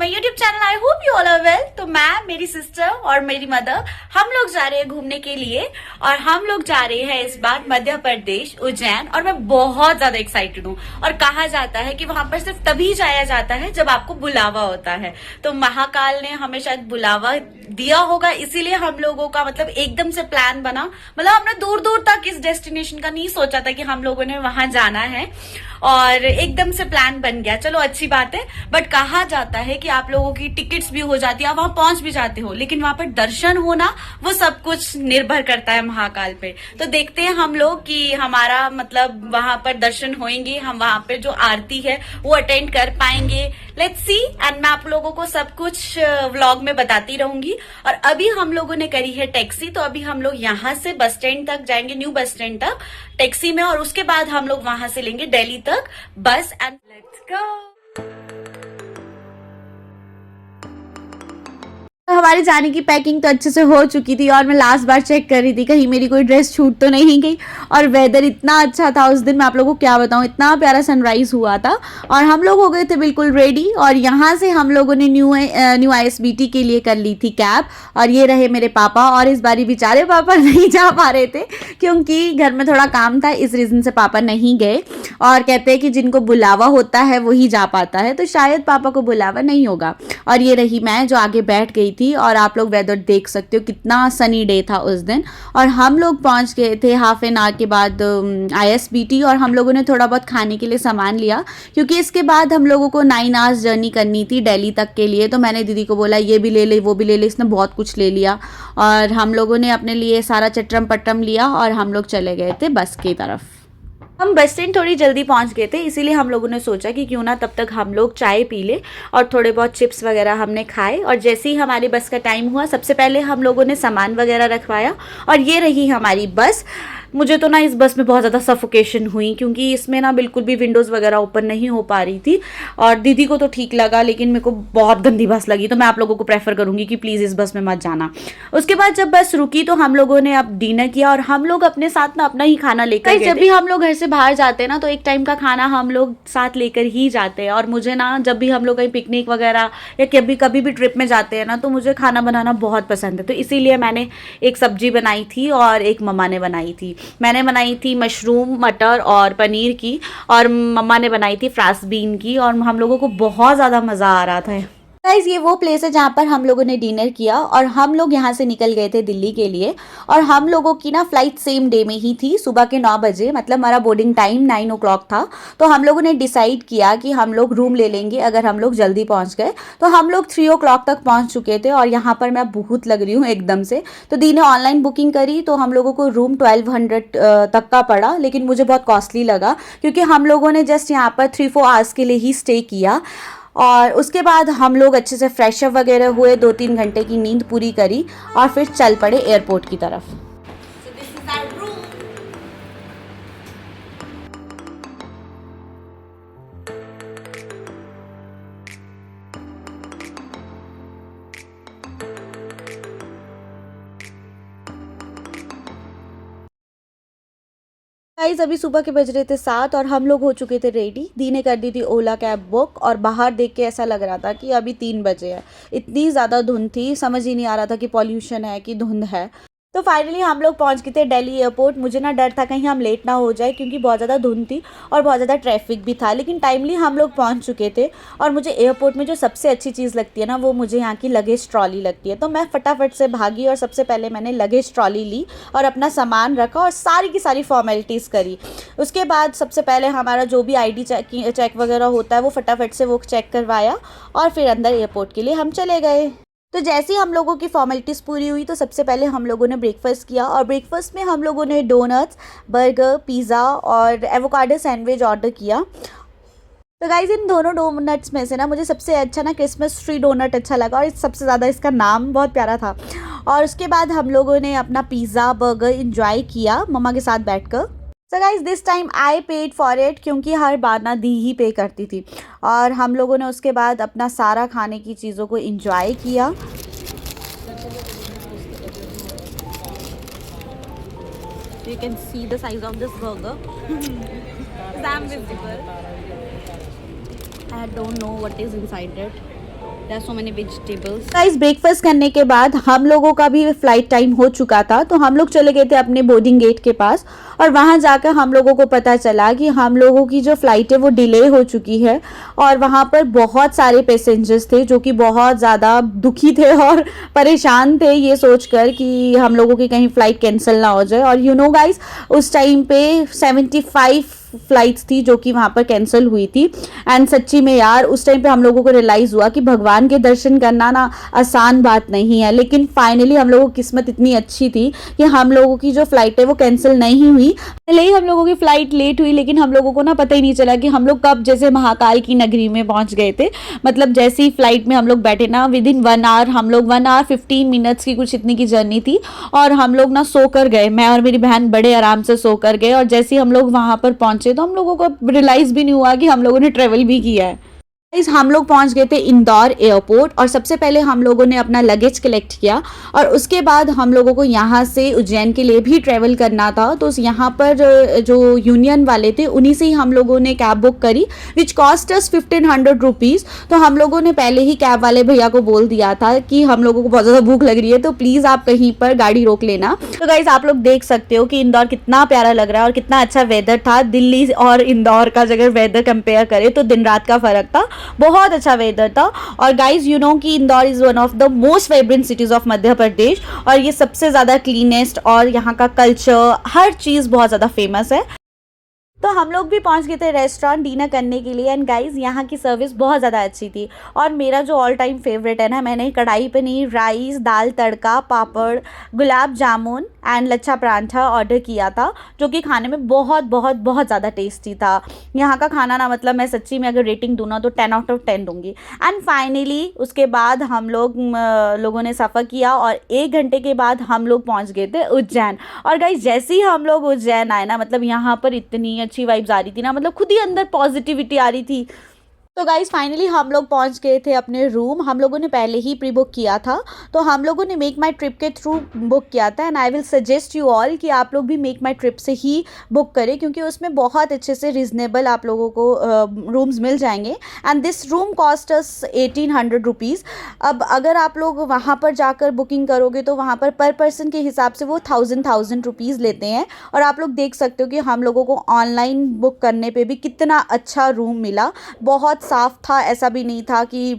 My YouTube channel. I hope you all are well. तो मैं, मेरी सिस्टर और मेरी मदर, हम लोग जा रहे हैं घूमने के लिए और हम लोग जा रहे हैं इस बार मध्य प्रदेश, उज्जैन। और मैं बहुत ज्यादा एक्साइटेड हूँ। और कहा जाता है कि वहां पर सिर्फ तभी जाया जाता है जब आपको बुलावा होता है। तो महाकाल ने हमें शायद बुलावा दिया होगा, इसीलिए हम लोगों का मतलब एकदम से प्लान बना। मतलब हमने दूर दूर तक इस डेस्टिनेशन का नहीं सोचा था कि हम लोगों ने वहां जाना है, और एकदम से प्लान बन गया। चलो अच्छी बात है। बट कहा जाता है कि आप लोगों की टिकट्स भी हो जाती है, आप वहां पहुंच भी जाते हो, लेकिन वहां पर दर्शन होना वो सब कुछ निर्भर करता है महाकाल पे। तो देखते हैं हम लोग कि हमारा मतलब वहां पर दर्शन होंगे, हम वहां पर जो आरती है वो अटेंड कर पाएंगे। Let's see. एंड मैं आप लोगों को सब कुछ व्लॉग में बताती रहूंगी। और अभी हम लोगों ने करी है टैक्सी, तो अभी हम लोग यहाँ से बस स्टैंड तक जाएंगे, न्यू बस स्टैंड तक टैक्सी में, और उसके बाद हम लोग वहां से लेंगे दिल्ली तक बस। And let's go. हमारे जाने की पैकिंग तो अच्छे से हो चुकी थी और मैं लास्ट बार चेक कर रही थी कहीं मेरी कोई ड्रेस छूट तो नहीं गई। और वेदर इतना अच्छा था उस दिन, मैं आप लोगों को क्या बताऊं, इतना प्यारा सनराइज हुआ था। और हम लोग हो गए थे बिल्कुल रेडी। और यहाँ से हम लोगों ने न्यू ISBT के लिए कर ली थी कैब। और ये रहे मेरे पापा। और इस बारी बेचारे पापा नहीं जा पा रहे थे क्योंकि घर में थोड़ा काम था, इस रीज़न से पापा नहीं गए। और कहते हैं कि जिनको बुलावा होता है वही जा पाता है, तो शायद पापा को बुलावा नहीं होगा। और ये रही मैं जो आगे बैठ गई थी। और आप लोग वेदर देख सकते हो, कितना सनी डे था उस दिन। और हम लोग पहुंच गए थे हाफ एन आवर के बाद ISBT। और हम लोगों ने थोड़ा बहुत खाने के लिए सामान लिया क्योंकि इसके बाद हम लोगों को 9 आवर्स जर्नी करनी थी दिल्ली तक के लिए। तो मैंने दीदी को बोला ये भी ले ले वो भी ले ले, इसने बहुत कुछ ले लिया। और हम लोगों ने अपने लिए सारा चट्टम पट्टम लिया और हम लोग चले गए थे बस की तरफ। हम बस स्टैंड थोड़ी जल्दी पहुंच गए थे, इसीलिए हम लोगों ने सोचा कि क्यों ना तब तक हम लोग चाय पी ले। और थोड़े बहुत चिप्स वगैरह हमने खाए। और जैसे ही हमारी बस का टाइम हुआ, सबसे पहले हम लोगों ने सामान वगैरह रखवाया। और ये रही हमारी बस। मुझे तो ना इस बस में बहुत ज़्यादा सफोकेशन हुई क्योंकि इसमें ना बिल्कुल भी विंडोज़ वगैरह ओपन नहीं हो पा रही थी। और दीदी को तो ठीक लगा, लेकिन मेरे को बहुत गंदी बस लगी। तो मैं आप लोगों को प्रेफर करूँगी कि प्लीज़ इस बस में मत जाना। उसके बाद जब बस रुकी तो हम लोगों ने अब डिनर किया। और हम लोग अपने साथ ना अपना ही खाना लेकर गए। जब भी हम लोग घर से बाहर जाते हैं ना, तो एक टाइम का खाना हम लोग साथ लेकर ही जाते हैं। और मुझे ना जब भी हम लोग कहीं पिकनिक वगैरह या कभी भी ट्रिप में जाते हैं ना, तो मुझे खाना बनाना बहुत पसंद है। तो इसीलिए मैंने एक सब्जी बनाई थी और एक मम्मा ने बनाई थी। मैंने बनाई थी मशरूम, मटर और पनीर की, और मम्मा ने बनाई थी फ्रांस बीन की। और हम लोगों को बहुत ज़्यादा मज़ा आ रहा था। गाइस, ये वो प्लेस है जहाँ पर हम लोगों ने डिनर किया। और हम लोग यहाँ से निकल गए थे दिल्ली के लिए। और हम लोगों की ना फ्लाइट सेम डे में ही थी, सुबह के 9 बजे। मतलब हमारा बोर्डिंग टाइम 9 o'clock था। तो हम लोगों ने डिसाइड किया कि हम लोग रूम ले लेंगे अगर हम लोग जल्दी पहुँच गए। तो हम लोग 3 o'clock तक पहुँच चुके थे। और यहाँ पर मैं भूत लग रही हूँ एकदम से। तो दी ने ऑनलाइन बुकिंग करी, तो हम लोगों को रूम 1200 तक का पड़ा। लेकिन मुझे बहुत कॉस्टली लगा क्योंकि हम लोगों ने जस्ट यहाँ पर 3-4 आवर्स के लिए ही स्टे किया। और उसके बाद हम लोग अच्छे से फ्रेश अप वगैरह हुए, 2-3 घंटे की नींद पूरी करी और फिर चल पड़े एयरपोर्ट की तरफ। गाइस, अभी सुबह के बज रहे थे 7 और हम लोग हो चुके थे रेडी। दी ने कर दी थी ओला कैब बुक। और बाहर देख के ऐसा लग रहा था कि अभी 3 बजे है। इतनी ज़्यादा धुंध थी, समझ ही नहीं आ रहा था कि पॉल्यूशन है कि धुंध है। तो फाइनली हम लोग पहुंच गए थे दिल्ली एयरपोर्ट। मुझे ना डर था कहीं हम लेट ना हो जाए क्योंकि बहुत ज़्यादा धुंध थी और बहुत ज़्यादा ट्रैफिक भी था। लेकिन टाइमली हम लोग पहुंच चुके थे। और मुझे एयरपोर्ट में जो सबसे अच्छी चीज़ लगती है ना, वो मुझे यहाँ की लगेज ट्रॉली लगती है। तो मैं फटाफट से भागी और सबसे पहले मैंने लगेज ट्रॉली ली और अपना सामान रखा और सारी की सारी फॉर्मेलिटीज़ करी। उसके बाद सबसे पहले हमारा जो भी ID चेक वगैरह होता है वो फटाफट से वो चेक करवाया। और फिर अंदर एयरपोर्ट के लिए हम चले गए। तो जैसे ही हम लोगों की फॉर्मेलिटीज़ पूरी हुई, तो सबसे पहले हम लोगों ने ब्रेकफास्ट किया। और ब्रेकफास्ट में हम लोगों ने डोनट्स, बर्गर, पिज़्ज़ा और एवोकाडो सैंडविच ऑर्डर किया। तो गाइज, इन दोनों डोनट्स में से ना मुझे सबसे अच्छा ना क्रिसमस ट्री डोनट अच्छा लगा। और सबसे ज़्यादा इसका नाम बहुत प्यारा था। और उसके बाद हम लोगों ने अपना पिज़्ज़ा, बर्गर इंजॉय किया मम्मा के साथ बैठकर। So guys, this time I paid for it क्योंकि हर बार ना दी ही पे करती थी। और हम लोगों ने उसके बाद अपना सारा खाने की चीज़ों को इंजॉय किया। You can see the size of this burger. Sam visible. I don't know what is inside it. There are so many vegetables. Guys breakfast करने के बाद हम लोगों का भी फ्लाइट टाइम हो चुका था, तो हम लोग चले गए थे अपने बोर्डिंग गेट के पास और वहां जाकर हम लोगों को पता चला कि हम लोगों की जो फ्लाइट है वो डिले हो चुकी है। और वहां पर बहुत सारे पैसेंजर्स थे जो कि बहुत ज़्यादा दुखी थे और परेशान थे ये सोचकर कि हम लोगों की कहीं फ़्लाइट कैंसिल ना हो जाए। और यू नो गाइस, उस टाइम पे 75 फ्लाइट्स थी जो कि वहाँ पर कैंसिल हुई थी। एंड सच्ची में यार उस टाइम पे हम लोगों को रियलाइज़ हुआ कि भगवान के दर्शन करना ना आसान बात नहीं है, लेकिन फाइनली हम लोगों की किस्मत इतनी अच्छी थी कि हम लोगों की जो फ्लाइट है वो कैंसिल नहीं हुई। पहले ही हम लोगों की फ़्लाइट लेट हुई, लेकिन हम लोगों को ना पता ही नहीं चला कि हम लोग कब जैसे महाकाल की नगरी में पहुँच गए थे। मतलब जैसे ही फ्लाइट में हम लोग बैठे ना, विद इन 1 आवर हम लोग 1 आवर 15 मिनट्स की कुछ इतनी की जर्नी थी और हम लोग ना सो कर गए। मैं और मेरी बहन बड़े आराम से सो कर गए और जैसे ही हम लोग वहाँ पर पहुँचे तो हम लोगों को रियलाइज़ भी नहीं हुआ कि हम लोगों ने ट्रेवल भी किया है। हम लोग पहुंच गए थे इंदौर एयरपोर्ट और सबसे पहले हम लोगों ने अपना लगेज कलेक्ट किया और उसके बाद हम लोगों को यहाँ से उज्जैन के लिए भी ट्रैवल करना था। तो यहाँ पर जो यूनियन वाले थे उन्हीं से ही हम लोगों ने कैब बुक करी, विच कॉस्ट अस 1500 रुपीज़। तो हम लोगों ने पहले ही कैब वाले भैया को बोल दिया था कि हम लोगों को बहुत ज़्यादा भूख लग रही है तो प्लीज़ आप कहीं पर गाड़ी रोक लेना। तो गाइज आप लोग देख सकते हो कि इंदौर कितना प्यारा लग रहा है और कितना अच्छा वेदर था। दिल्ली और इंदौर का अगर वेदर कंपेयर करें तो दिन रात का फ़र्क था, बहुत अच्छा वेदर था। और गाइज यू नो कि Indore is one of the most vibrant cities of Madhya Pradesh और ये सबसे ज़्यादा क्लीनेस्ट और यहाँ का कल्चर हर चीज़ बहुत ज़्यादा फेमस है। तो हम लोग भी पहुंच गए थे रेस्टोरेंट डिनर करने के लिए एंड गाइस यहाँ की सर्विस बहुत ज़्यादा अच्छी थी। और मेरा जो ऑल टाइम फेवरेट है ना, मैंने कढ़ाई paneer, rice, dal tadka, papad, gulab jamun and lachha paratha order किया था, जो कि खाने में बहुत बहुत बहुत ज़्यादा टेस्टी था। यहाँ का खाना ना मतलब मैं सच्ची में अगर रेटिंग दूँ ना तो 10 आउट ऑफ 10 दूँगी। एंड फाइनली उसके बाद हम लोगों ने सफ़र किया और 1 घंटे के बाद हम लोग पहुँच गए थे उज्जैन। और गाइस जैसे ही हम लोग उज्जैन आए ना, मतलब यहाँ पर इतनी अच्छी वाइब्स आ रही थी ना, मतलब खुद ही अंदर पॉजिटिविटी आ रही थी। तो गाइज़ फाइनली हम लोग पहुंच गए थे अपने रूम। हम लोगों ने पहले ही प्री बुक किया था, तो हम लोगों ने मेक माई ट्रिप के थ्रू बुक किया था। And I will suggest you all कि आप लोग भी मेक माई ट्रिप से ही बुक करें, क्योंकि उसमें बहुत अच्छे से रिजनेबल आप लोगों को रूम्स मिल जाएंगे। And this room cost us 1800 rupees. अब अगर आप लोग वहाँ पर जाकर बुकिंग करोगे तो वहाँ पर पर्सन के हिसाब से वो 1000 रुपीज़ लेते हैं। और आप लोग देख सकते हो कि हम लोगों को ऑनलाइन बुक करने पे भी कितना अच्छा रूम मिला, बहुत साफ था, ऐसा भी नहीं था कि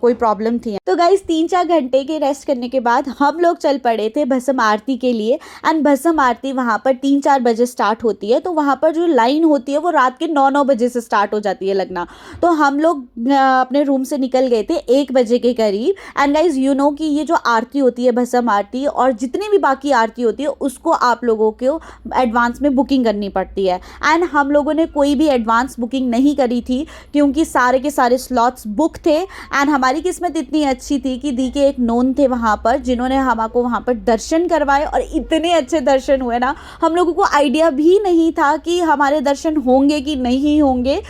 कोई प्रॉब्लम थी। तो गाइस 3-4 घंटे के रेस्ट करने के बाद हम लोग चल पड़े थे भस्म आरती के लिए। एंड भस्म आरती वहाँ पर 3-4 बजे स्टार्ट होती है, तो वहाँ पर जो लाइन होती है वो रात के 9-9 बजे से स्टार्ट हो जाती है लगना। तो हम लोग अपने रूम से निकल गए थे 1 बजे के करीब। एंड गाइस यू नो कि ये जो आरती होती है भस्म आरती और जितनी भी बाकी आरती होती है उसको आप लोगों को एडवांस में बुकिंग करनी पड़ती है। एंड हम लोगों ने कोई भी एडवांस बुकिंग नहीं करी थी क्योंकि सारे के सारे स्लॉट्स बुक थे। एंड हमारी किस्मत इतनी अच्छी थी कि दी के एक नोन थे वहाँ पर जिन्होंने हमको वहाँ पर दर्शन करवाए और इतने अच्छे दर्शन हुए ना, हम लोगों को आइडिया भी नहीं था कि हमारे दर्शन होंगे कि नहीं होंगे।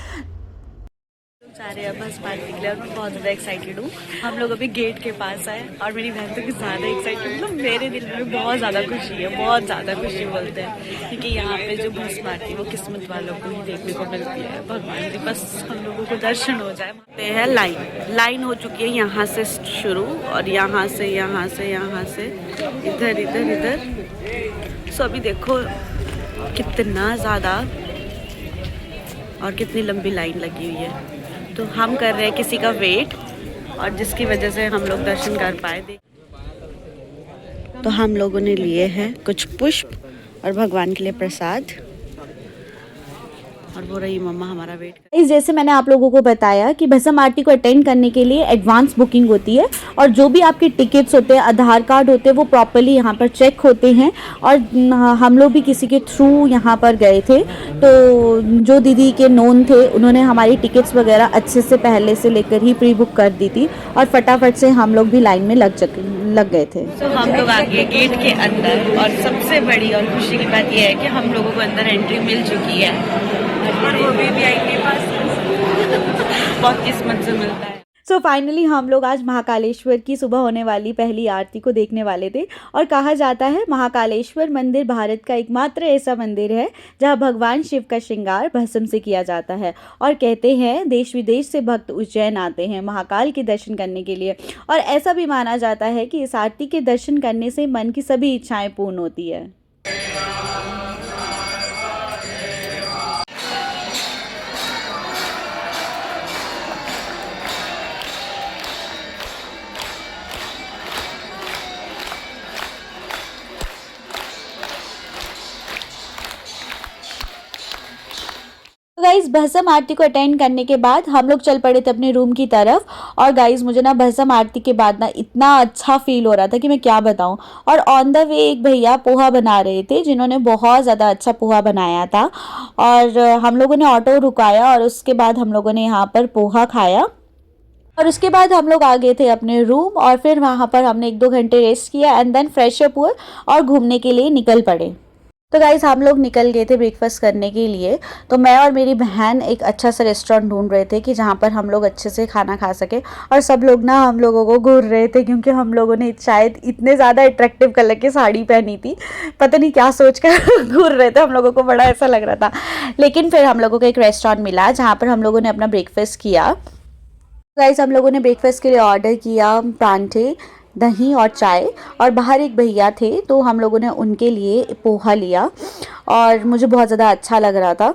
जा रहे हैं बस पार्टी के लिए और मैं बहुत ज़्यादा एक्साइटेड हूँ। हम लोग अभी गेट के पास आए और मेरी बहन तो कुछ ज़्यादा एक्साइटेड, मतलब मेरे दिल में बहुत ज़्यादा खुशी है, बहुत ज़्यादा खुशी बोलते हैं, क्योंकि यहाँ पे जो भस्म आरती है वो किस्मत वालों को ही देखने को मिलती है। भगवान की बस हम लोगों को दर्शन हो जाए। पे है लाइन हो चुकी है यहाँ से शुरू और यहाँ से इधर। सो अभी देखो कितना ज़्यादा और कितनी लंबी लाइन लगी हुई है। तो हम कर रहे हैं किसी का वेट और जिसकी वजह से हम लोग दर्शन कर पाए। तो हम लोगों ने लिए हैं कुछ पुष्प और भगवान के लिए प्रसाद और वो रही मम्मा हमारा वेट कर। जैसे मैंने आप लोगों को बताया कि भस्म आरती को अटेंड करने के लिए एडवांस बुकिंग होती है और जो भी आपके टिकट्स होते हैं, आधार कार्ड होते हैं, वो प्रॉपर्ली यहाँ पर चेक होते हैं। और हम लोग भी किसी के थ्रू यहाँ पर गए थे, तो जो दीदी के नोन थे उन्होंने हमारी टिकट्स वगैरह अच्छे से पहले से लेकर ही प्री बुक कर दी थी और फटाफट से हम लोग भी लाइन में लग गए थे। तो हम लोग आ गए गेट के अंदर और सबसे बड़ी और खुशी की बात यह है कि हम लोगों को अंदर एंट्री मिल चुकी है और वो भी VIP पास बहुत किस्मत से मिलता है। सो फाइनली हम लोग आज महाकालेश्वर की सुबह होने वाली पहली आरती को देखने वाले थे। और कहा जाता है महाकालेश्वर मंदिर भारत का एकमात्र ऐसा मंदिर है जहां भगवान शिव का श्रृंगार भस्म से किया जाता है। और कहते हैं देश विदेश से भक्त उज्जैन आते हैं महाकाल के दर्शन करने के लिए। और ऐसा भी माना जाता है कि इस आरती के दर्शन करने से मन की सभी इच्छाएं पूर्ण होती है। तो गाइज़ भस्म आरती को अटेंड करने के बाद हम लोग चल पड़े थे अपने रूम की तरफ। और गाइज़ मुझे ना भस्म आरती के बाद ना इतना अच्छा फील हो रहा था कि मैं क्या बताऊं। और ऑन द वे एक भैया पोहा बना रहे थे जिन्होंने बहुत ज़्यादा अच्छा पोहा बनाया था। और हम लोगों ने ऑटो रुकाया और उसके बाद हम लोगों ने यहाँ पर पोहा खाया। और उसके बाद हम लोग आ गए थे अपने रूम और फिर वहाँ पर हमने 1-2 घंटे रेस्ट किया एंड देन फ्रेश अप हुए और घूमने के लिए निकल पड़े। तो गाइज़ हम लोग निकल गए थे ब्रेकफास्ट करने के लिए। तो मैं और मेरी बहन एक अच्छा सा रेस्टोरेंट ढूंढ रहे थे कि जहाँ पर हम लोग अच्छे से खाना खा सके। और सब लोग ना हम लोगों को घूर रहे थे क्योंकि हम लोगों ने शायद इतने ज़्यादा अट्रैक्टिव कलर की साड़ी पहनी थी। पता नहीं क्या सोच कर घूर रहे थे, हम लोगों को बड़ा ऐसा लग रहा था। लेकिन फिर हम लोगों को एक रेस्टोरेंट मिला जहाँ पर हम लोगों ने अपना ब्रेकफास्ट किया। गाइस हम लोगों ने ब्रेकफास्ट के लिए ऑर्डर किया परांठे, दही और चाय। और बाहर एक भैया थे तो हम लोगों ने उनके लिए पोहा लिया और मुझे बहुत ज़्यादा अच्छा लग रहा था।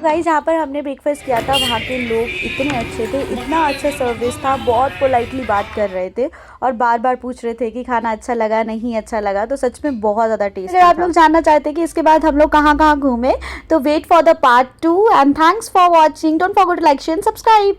गाइस जहाँ पर हमने ब्रेकफास्ट किया था वहाँ के लोग इतने अच्छे थे, इतना अच्छा सर्विस था, बहुत पोलाइटली बात कर रहे थे और बार बार पूछ रहे थे कि खाना अच्छा लगा नहीं अच्छा लगा। तो सच में बहुत ज़्यादा टेस्टी था। अगर आप लोग जानना चाहते हैं कि इसके बाद हम लोग कहाँ कहाँ घूमे तो wait for the part 2 and thanks for watching. Don't forget to like share and subscribe.